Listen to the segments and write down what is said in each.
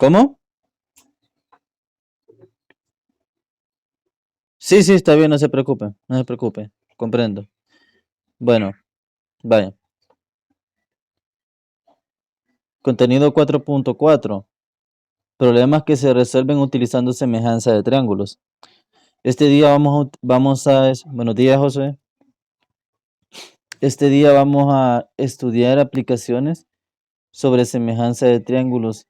¿Cómo? Sí, sí, está bien, no se preocupe, no se preocupe, comprendo. Bueno, vaya. Contenido 4.4. Problemas que se resuelven utilizando semejanza de triángulos. Este día buenos días, José. Este día vamos a estudiar aplicaciones sobre semejanza de triángulos,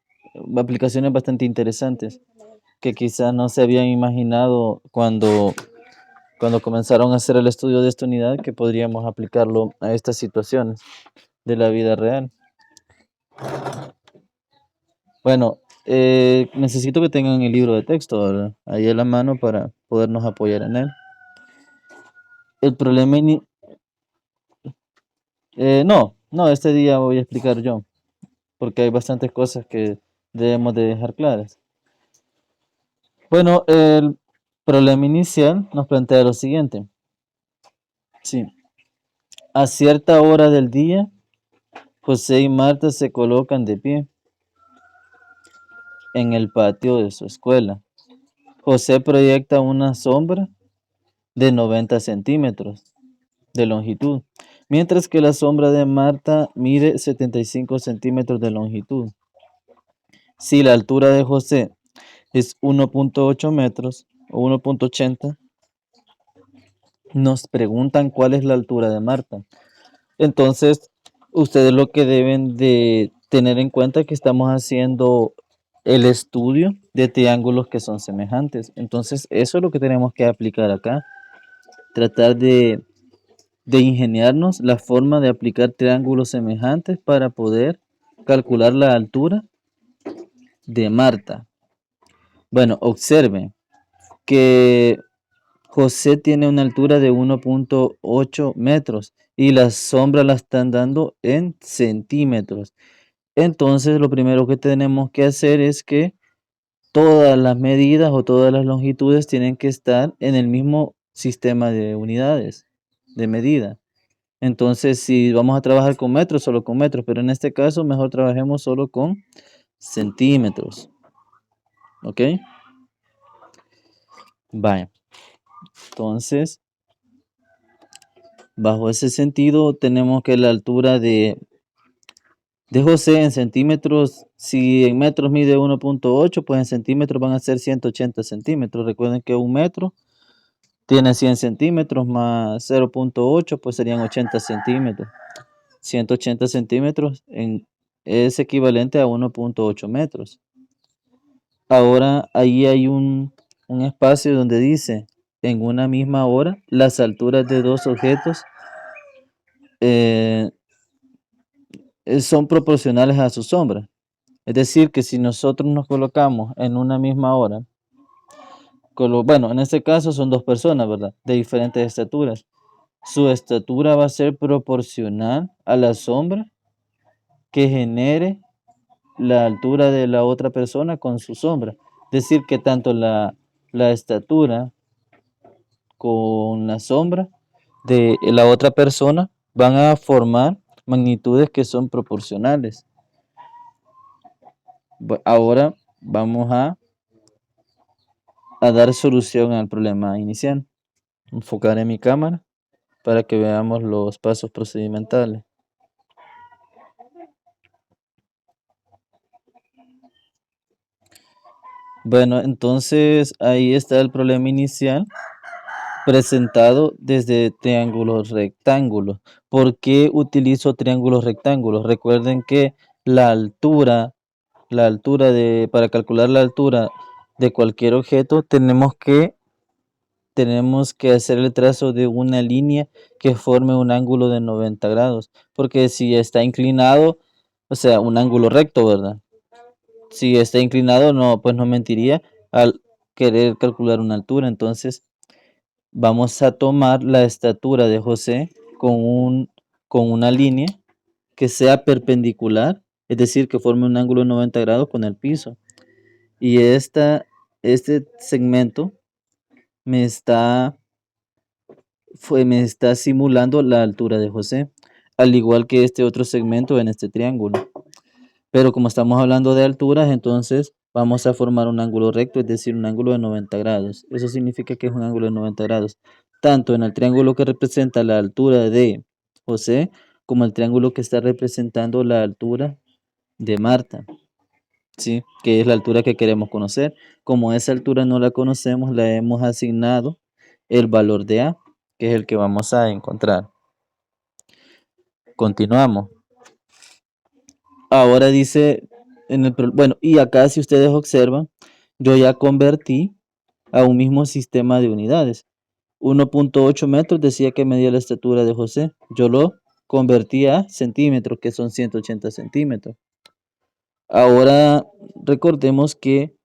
aplicaciones bastante interesantes que quizás no se habían imaginado cuando comenzaron a hacer el estudio de esta unidad, que podríamos aplicarlo a estas situaciones de la vida real. Bueno, necesito que tengan el libro de texto, ¿verdad?, ahí a la mano para podernos apoyar en él. El problema no, este día voy a explicar yo, porque hay bastantes cosas que debemos de dejar claras. Bueno, el problema inicial nos plantea lo siguiente. Sí, a cierta hora del día, José y Marta se colocan de pie en el patio de su escuela. José proyecta una sombra de 90 centímetros de longitud, mientras que la sombra de Marta mide 75 centímetros de longitud. Si la altura de José es 1.8 metros o 1.80, nos preguntan cuál es la altura de Marta. Entonces, ustedes lo que deben de tener en cuenta es que estamos haciendo el estudio de triángulos que son semejantes. Entonces, eso es lo que tenemos que aplicar acá. Tratar de ingeniarnos la forma de aplicar triángulos semejantes para poder calcular la altura de Marta. Bueno, observen que José tiene una altura de 1.8 metros y la sombra la están dando en centímetros. Entonces, lo primero que tenemos que hacer es que todas las medidas o todas las longitudes tienen que estar en el mismo sistema de unidades de medida. Entonces, si vamos a trabajar con metros, solo con metros, pero en este caso mejor trabajemos solo con centímetros. ¿Ok? Vaya. Entonces, bajo ese sentido, tenemos que la altura de José en centímetros, si en metros mide 1.8, pues en centímetros van a ser 180 centímetros. Recuerden que un metro tiene 100 centímetros más 0.8, pues serían 80 centímetros. 180 centímetros es equivalente a 1.8 metros. Ahora ahí hay un espacio donde dice, en una misma hora, las alturas de dos objetos son proporcionales a su sombra. Es decir, que si nosotros nos colocamos en una misma hora, bueno, en este caso son dos personas, ¿verdad?, de diferentes estaturas. Su estatura va a ser proporcional a la sombra que genere la altura de la otra persona con su sombra. Es decir, que tanto la estatura con la sombra de la otra persona van a formar magnitudes que son proporcionales. Ahora vamos a dar solución al problema inicial. Enfocaré mi cámara para que veamos los pasos procedimentales. Bueno, entonces ahí está el problema inicial presentado desde triángulos rectángulos. ¿Por qué utilizo triángulos rectángulos? Recuerden que la altura para calcular la altura de cualquier objeto tenemos que hacer el trazo de una línea que forme un ángulo de 90 grados, porque si está inclinado, o sea, un ángulo recto, ¿verdad? Si está inclinado, no, pues no mentiría al querer calcular una altura. Entonces, vamos a tomar la estatura de José con una línea que sea perpendicular, es decir, que forme un ángulo de 90 grados con el piso. Y este segmento me está simulando la altura de José, al igual que este otro segmento en este triángulo. Pero como estamos hablando de alturas, entonces vamos a formar un ángulo recto, es decir, un ángulo de 90 grados. Eso significa que es un ángulo de 90 grados, tanto en el triángulo que representa la altura de José, como el triángulo que está representando la altura de Marta, ¿sí? Que es la altura que queremos conocer. Como esa altura no la conocemos, la hemos asignado el valor de A, que es el que vamos a encontrar. Continuamos. Ahora dice, bueno, y acá si ustedes observan, yo ya convertí a un mismo sistema de unidades. 1.8 metros decía que medía la estatura de José. Yo lo convertí a centímetros, que son 180 centímetros. Ahora recordemos que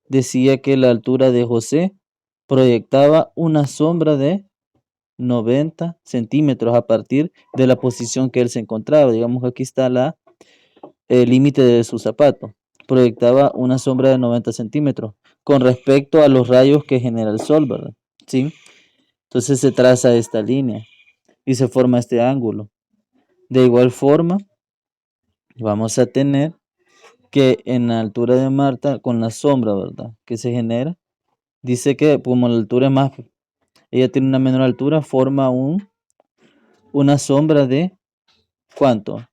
decía que la altura de José proyectaba una sombra de 90 centímetros a partir de la posición que él se encontraba. Digamos que aquí está el límite de su zapato. Proyectaba una sombra de 90 centímetros con respecto a los rayos que genera el sol, ¿verdad? ¿Sí? Entonces se traza esta línea y se forma este ángulo. De igual forma, vamos a tener que en la altura de Marta, con la sombra, ¿verdad? Que se genera, dice que como la altura es más, ella tiene una menor altura, forma una sombra de, ¿cuánto?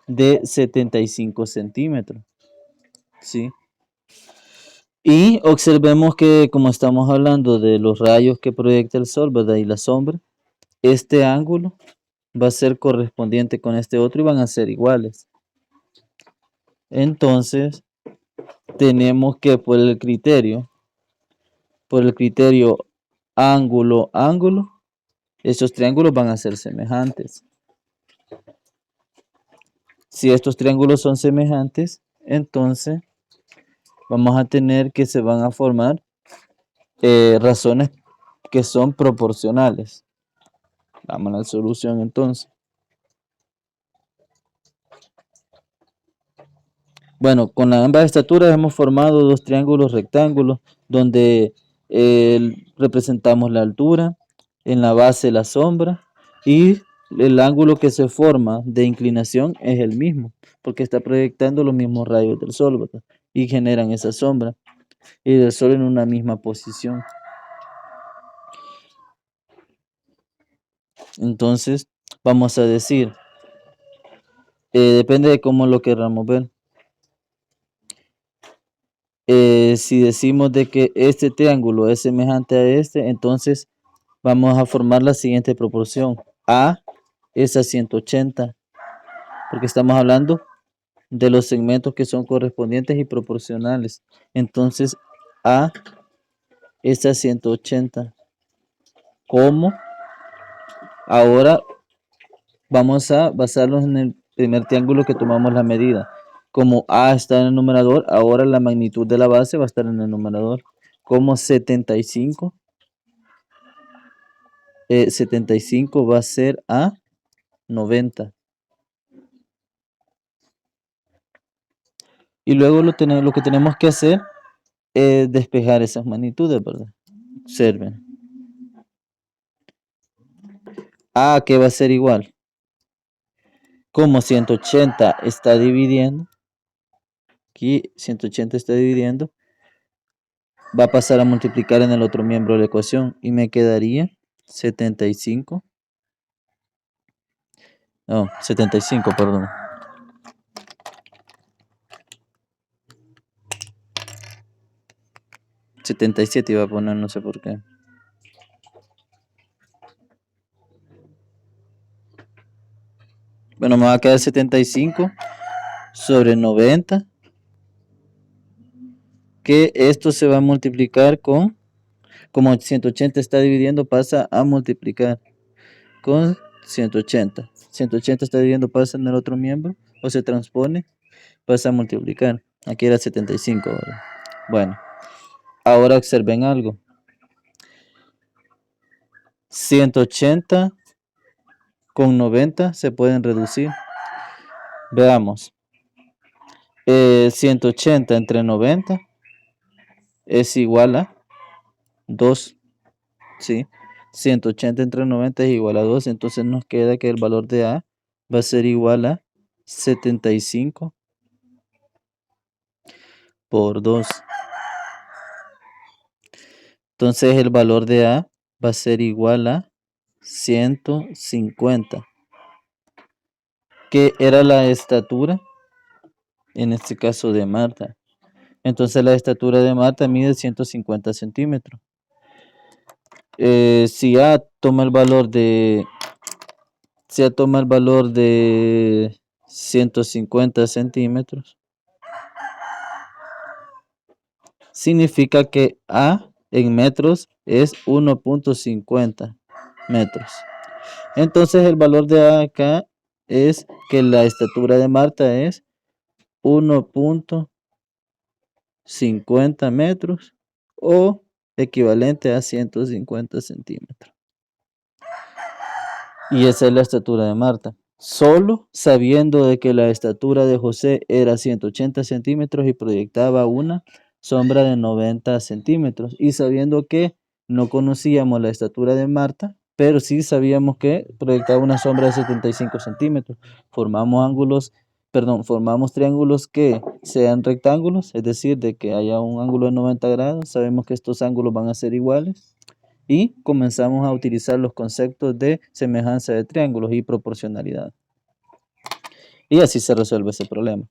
De 75 centímetros, ¿sí? Y observemos que como estamos hablando de los rayos que proyecta el sol, ¿verdad? Y la sombra, este ángulo va a ser correspondiente con este otro y van a ser iguales. Entonces, tenemos que por el criterio ángulo, ángulo, estos triángulos van a ser semejantes. Si estos triángulos son semejantes, entonces vamos a tener que se van a formar razones que son proporcionales. Vamos a la solución entonces. Bueno, con ambas estaturas hemos formado dos triángulos rectángulos donde representamos la altura, en la base la sombra y el ángulo que se forma de inclinación es el mismo, porque está proyectando los mismos rayos del sol, ¿verdad? Y generan esa sombra y del sol en una misma posición. Entonces, vamos a decir, depende de cómo lo queramos ver. Si decimos de que este triángulo es semejante a este, entonces vamos a formar la siguiente proporción. A es a 180, porque estamos hablando de los segmentos que son correspondientes y proporcionales. Entonces, A es a 180. ¿Cómo? Ahora vamos a basarnos en el primer triángulo que tomamos la medida. Como A está en el numerador, ahora la magnitud de la base va a estar en el numerador. Como 75. 75 va a ser a 90. Y luego lo que tenemos que hacer es despejar esas magnitudes, ¿verdad? Observen. A que va a ser igual. Como 180 está dividiendo, aquí 180 está dividiendo, va a pasar a multiplicar en el otro miembro de la ecuación y me quedaría 75. No, 75, perdón. 77 iba a poner, no sé por qué. Bueno, me va a quedar 75 sobre 90. Que esto se va a multiplicar con, como 180 está dividiendo, pasa a multiplicar con 180. 180 está dividiendo, pasa en el otro miembro, o se transpone, pasa a multiplicar. Aquí era 75, ¿verdad? Bueno, ahora observen algo. 180 con 90 se pueden reducir. Veamos. 180 entre 90 es igual a 2. ¿Sí? 180 entre 90 es igual a 2. Entonces nos queda que el valor de A va a ser igual a 75. por 2. Entonces el valor de A va a ser igual a 150, que era la estatura, en este caso de Marta. Entonces la estatura de Marta mide 150 centímetros. Si A toma el valor de 150 centímetros, significa que A en metros es 1.50 metros. Entonces el valor de A acá es que la estatura de Marta es 1.50 metros o equivalente a 150 centímetros. Y esa es la estatura de Marta. Solo sabiendo de que la estatura de José era 180 centímetros y proyectaba una sombra de 90 centímetros. Y sabiendo que no conocíamos la estatura de Marta, pero sí sabíamos que proyectaba una sombra de 75 centímetros. Formamos triángulos que sean rectángulos, es decir, de que haya un ángulo de 90 grados. Sabemos que estos ángulos van a ser iguales. Y comenzamos a utilizar los conceptos de semejanza de triángulos y proporcionalidad. Y así se resuelve ese problema.